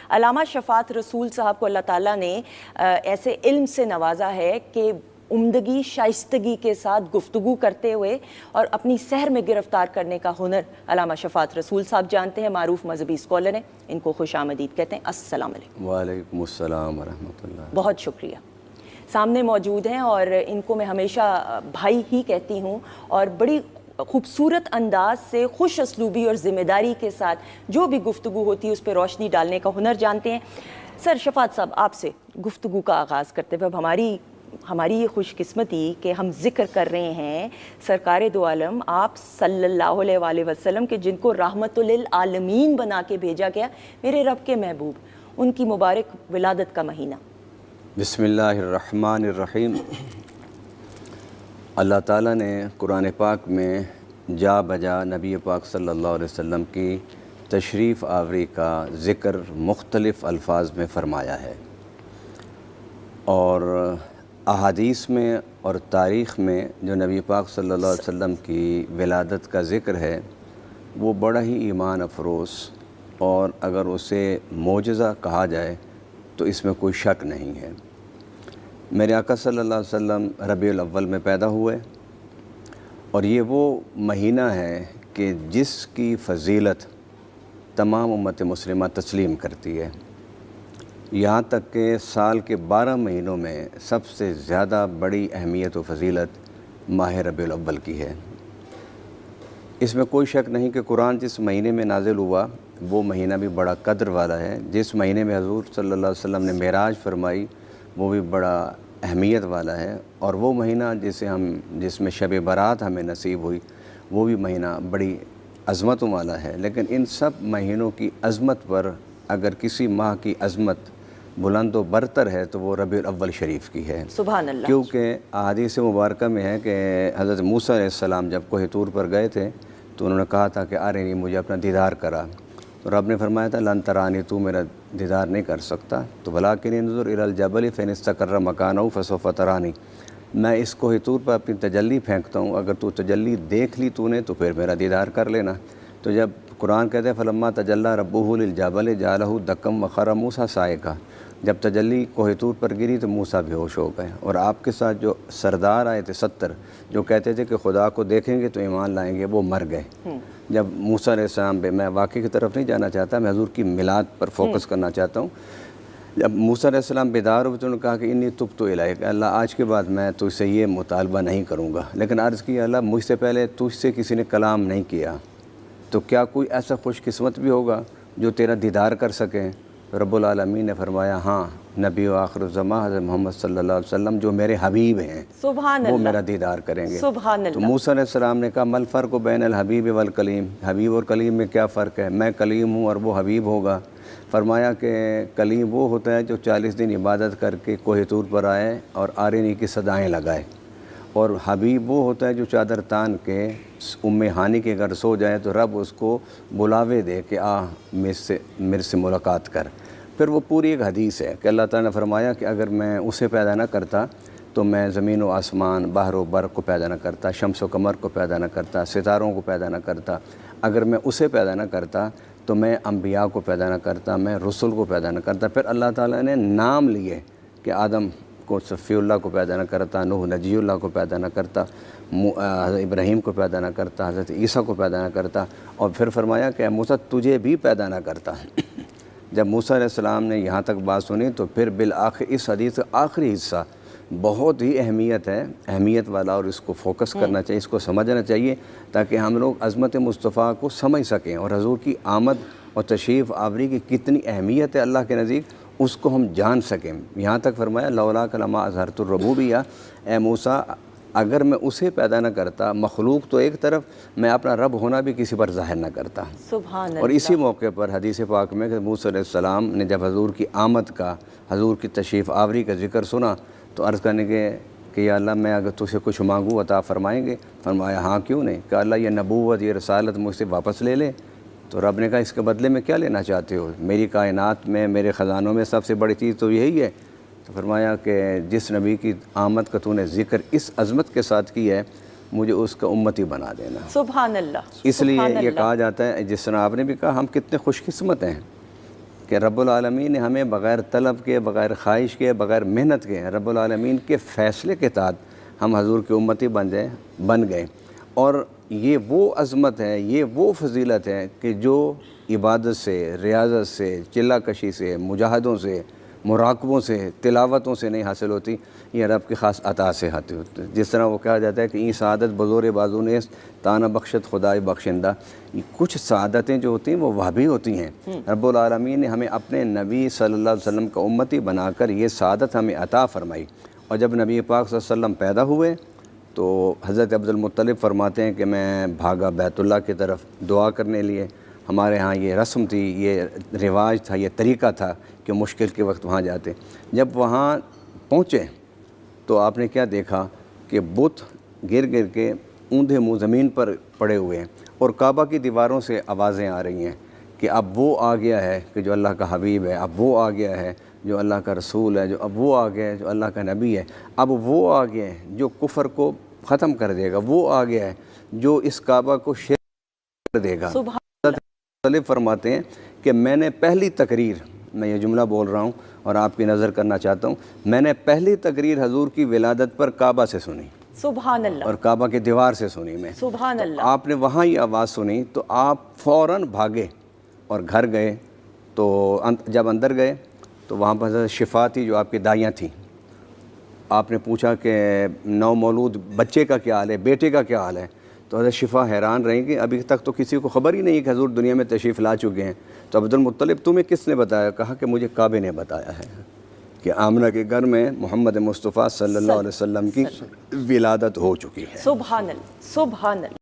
علامہ شفاعت رسول صاحب کو اللہ تعالیٰ نے ایسے علم سے نوازا ہے کہ عمدگی شائستگی کے ساتھ گفتگو کرتے ہوئے اور اپنی سحر میں گرفتار کرنے کا ہنر علامہ شفاعت رسول صاحب جانتے ہیں. معروف مذہبی اسکالر ہیں, ان کو خوش آمدید کہتے ہیں. السلام علیکم. وعلیکم السلام ورحمۃ اللہ. بہت شکریہ. سامنے موجود ہیں اور ان کو میں ہمیشہ بھائی ہی کہتی ہوں, اور بڑی خوبصورت انداز سے خوش اسلوبی اور ذمہ داری کے ساتھ جو بھی گفتگو ہوتی ہے اس پہ روشنی ڈالنے کا ہنر جانتے ہیں. سر شفاعت صاحب, آپ سے گفتگو کا آغاز کرتے ہوئے اب ہماری یہ خوش قسمتی کہ ہم ذکر کر رہے ہیں سرکار دو عالم آپ صلی اللہ علیہ وآلہ وسلم کے, جن کو رحمت للعالمین بنا کے بھیجا گیا, میرے رب کے محبوب, ان کی مبارک ولادت کا مہینہ. بسم اللہ الرحمن الرحیم. اللہ تعالیٰ نے قرآن پاک میں جا بجا نبی پاک صلی اللہ علیہ وسلم کی تشریف آوری کا ذکر مختلف الفاظ میں فرمایا ہے, اور احادیث میں اور تاریخ میں جو نبی پاک صلی اللہ علیہ وسلم کی ولادت کا ذکر ہے وہ بڑا ہی ایمان افروز, اور اگر اسے معجزہ کہا جائے تو اس میں کوئی شک نہیں ہے. میرے آقا صلی اللہ علیہ وسلم ربیع الاول میں پیدا ہوئے, اور یہ وہ مہینہ ہے کہ جس کی فضیلت تمام امت مسلمہ تسلیم کرتی ہے. یہاں تک کہ سال کے 12 مہینوں میں سب سے زیادہ بڑی اہمیت و فضیلت ماہ ربیع الاول کی ہے. اس میں کوئی شک نہیں کہ قرآن جس مہینے میں نازل ہوا وہ مہینہ بھی بڑا قدر والا ہے. جس مہینے میں حضور صلی اللہ علیہ وسلم نے معراج فرمائی وہ بھی بڑا اہمیت والا ہے, اور وہ مہینہ جس میں شب برات ہمیں نصیب ہوئی وہ بھی مہینہ بڑی عظمتوں والا ہے. لیکن ان سب مہینوں کی عظمت پر اگر کسی ماہ کی عظمت بلند و برتر ہے تو وہ ربیع الاول شریف کی ہے. سبحان اللہ. کیونکہ احادیث مبارکہ میں ہے کہ حضرت موسیٰ علیہ السلام جب کوہ طور پر گئے تھے تو انہوں نے کہا تھا کہ ارنی, مجھے اپنا دیدار کرا, تو رب نے فرمایا تھا لن ترانی, تو میرا دیدار نہیں کر سکتا, تو ولکن انظر الی الجبل فإن استقر مکانہ فسوف ترانی, میں اس کوہ طور پر اپنی تجلی پھینکتا ہوں, اگر تو تجلی دیکھ لی تو نے تو پھر میرا دیدار کر لینا. تو جب قرآن کہتے ہیں فلما تجلی ربہ للجبل جعلہ دکم وخر موسیٰ صاعقہ, جب تجلی کوہ طور پر گری تو موسیٰ بے ہوش ہو گئے. اور آپ کے ساتھ جو سردار آئے تھے 70 جو کہتے تھے کہ خدا کو دیکھیں گے تو ایمان لائیں گے, وہ مر گئے. جب موسیٰ علیہ السلام پہ, میں واقعے کی طرف نہیں جانا چاہتا, میں حضور کی میلاد پر فوکس کرنا چاہتا ہوں. جب موسیٰ علیہ السلام بیدار ہوئے تو انہوں نے کہا کہ انی تبت الیک, اللہ آج کے بعد میں تجھ سے یہ مطالبہ نہیں کروں گا. لیکن عرض کی اللہ مجھ سے پہلے تجھ سے کسی نے کلام نہیں کیا, تو کیا کوئی ایسا خوش قسمت بھی ہوگا جو تیرا دیدار کر سکے؟ رب العالمین نے فرمایا ہاں, نبی و آخر الزمان حضرت محمد صلی اللہ علیہ وسلم جو میرے حبیب ہیں سبحان وہ اللہ میرا دیدار کریں گے. سبحان تو اللہ. موسیٰ علیہ السلام نے کہا مل فرق بین الحبیب والکلیم, حبیب اور کلیم میں کیا فرق ہے؟ میں کلیم ہوں اور وہ حبیب ہوگا. فرمایا کہ کلیم وہ ہوتا ہے جو 40 دن عبادت کر کے کوہ طور پر آئے اور آرینی کی صدائیں لگائے, اور حبیب وہ ہوتا ہے جو چادر تان کے ہانی کے گھر سو جائے تو رب اس کو بلاوے دے کہ میرے سے ملاقات کر. پھر وہ پوری ایک حدیث ہے کہ اللہ تعالیٰ نے فرمایا کہ اگر میں اسے پیدا نہ کرتا تو میں زمین و آسمان, بحر و برق کو پیدا نہ کرتا, شمس و قمر کو پیدا نہ کرتا, ستاروں کو پیدا نہ کرتا. اگر میں اسے پیدا نہ کرتا تو میں انبیاء کو پیدا نہ کرتا, میں رسول کو پیدا نہ کرتا. پھر اللہ تعالیٰ نے نام لیے کہ آدم کو صفی اللہ کو پیدا نہ کرتا, نوح نجی اللہ کو پیدا نہ کرتا, حضرت ابراہیم کو پیدا نہ کرتا, حضرت عیسیٰ کو پیدا نہ کرتا, اور پھر فرمایا کہ موسیٰ تجھے بھی پیدا نہ کرتا. جب موسیٰ علیہ السلام نے یہاں تک بات سنی تو پھر بالآخر اس حدیث کا آخری حصہ بہت ہی اہمیت والا, اور اس کو فوکس کرنا چاہیے, اس کو سمجھنا چاہیے تاکہ ہم لوگ عظمت مصطفیٰ کو سمجھ سکیں, اور حضور کی آمد اور تشریف آوری کی کتنی اہمیت ہے اللہ کے نزدیک اس کو ہم جان سکیں. یہاں تک فرمایا لولاک لما اظہرت الربوبیہ, اے موسیٰ اگر میں اسے پیدا نہ کرتا, مخلوق تو ایک طرف, میں اپنا رب ہونا بھی کسی پر ظاہر نہ کرتا. سبحان اللہ. اور اسی موقع پر حدیث پاک میں کہ موسیٰ علیہ السلام نے جب حضور کی آمد کا, حضور کی تشریف آوری کا ذکر سنا تو عرض کرنے کے کہ یا اللہ میں اگر تجھ سے کچھ مانگوں عطا فرمائیں گے؟ فرمایا ہاں کیوں نہیں. کہ اللہ یہ نبوت, یہ رسالت مجھ سے واپس لے لے. تو رب نے کہا اس کے بدلے میں کیا لینا چاہتے ہو؟ میری کائنات میں, میرے خزانوں میں سب سے بڑی چیز تو یہی ہے. تو فرمایا کہ جس نبی کی آمد کا تو نے ذکر اس عظمت کے ساتھ کی ہے مجھے اس کا امتی بنا دینا. سبحان اللہ. اس لیے یہ کہا جاتا ہے, جس طرح آپ نے بھی کہا, ہم کتنے خوش قسمت ہیں کہ رب العالمین نے ہمیں بغیر طلب کے، بغیر خواہش کے، بغیر محنت کے، رب العالمین کے فیصلے کے تحت ہم حضور کی امتی بن گئے۔ اور یہ وہ عظمت ہے، یہ وہ فضیلت ہے کہ جو عبادت سے، ریاضت سے، چلہ کشی سے، مجاہدوں سے، مراقبوں سے، تلاوتوں سے نہیں حاصل ہوتی، یہ رب کی خاص عطا سے حاصل ہوتی ہے۔ جس طرح وہ کہا جاتا ہے کہ این سعادت بزور بازو نیست تانہ بخشت خدائے بخشندہ، کچھ سعادتیں جو ہوتی ہیں وہ وہابی ہوتی ہیں۔ رب العالمین نے ہمیں اپنے نبی صلی اللہ علیہ وسلم کا امتی بنا کر یہ سعادت ہمیں عطا فرمائی۔ اور جب نبی پاک صلی اللہ علیہ وسلم پیدا ہوئے تو حضرت عبد المطلب فرماتے ہیں کہ میں بھاگا بیت اللہ کی طرف دعا کرنے لیے۔ ہمارے ہاں یہ رسم تھی، یہ رواج تھا، یہ طریقہ تھا کہ مشکل کے وقت وہاں جاتے۔ جب وہاں پہنچے تو آپ نے کیا دیکھا کہ بت گر گر کے اوندھے منہ زمین پر پڑے ہوئے ہیں، اور کعبہ کی دیواروں سے آوازیں آ رہی ہیں کہ اب وہ آ گیا ہے کہ جو اللہ کا حبیب ہے، اب وہ آ گیا ہے جو اللہ کا رسول ہے، جو اب وہ آ گیا ہے جو اللہ کا نبی ہے، اب وہ آ گیا ہے جو کفر کو ختم کر دے گا، وہ آ گیا ہے جو اس کعبہ کو شیر کر دے گا۔ مختلف فرماتے ہیں کہ میں نے پہلی تقریر، میں یہ جملہ بول رہا ہوں اور آپ کی نظر کرنا چاہتا ہوں، میں نے پہلی تقریر حضور کی ولادت پر کعبہ سے سنی، سبحان اللہ، اور کعبہ کی دیوار سے سنی میں۔ سبحان اللہ۔ آپ نے وہاں یہ آواز سنی تو آپ فوراً بھاگے اور گھر گئے۔ تو جب اندر گئے تو وہاں پر حضرت شفا تھی جو آپ کی دائیاں تھیں۔ آپ نے پوچھا کہ نو مولود بچے کا کیا حال ہے، بیٹے کا کیا حال ہے؟ تو حضرت شفا حیران رہیں کہ ابھی تک تو کسی کو خبر ہی نہیں کہ حضور دنیا میں تشریف لا چکے ہیں۔ تو عبد المطلب تمہیں کس نے بتایا؟ کہا کہ مجھے کعبے نے بتایا ہے کہ آمنہ کے گھر میں محمد مصطفیٰ صلی اللہ علیہ وسلم کی ولادت ہو چکی ہے۔ سبحان اللہ، سبحان اللہ۔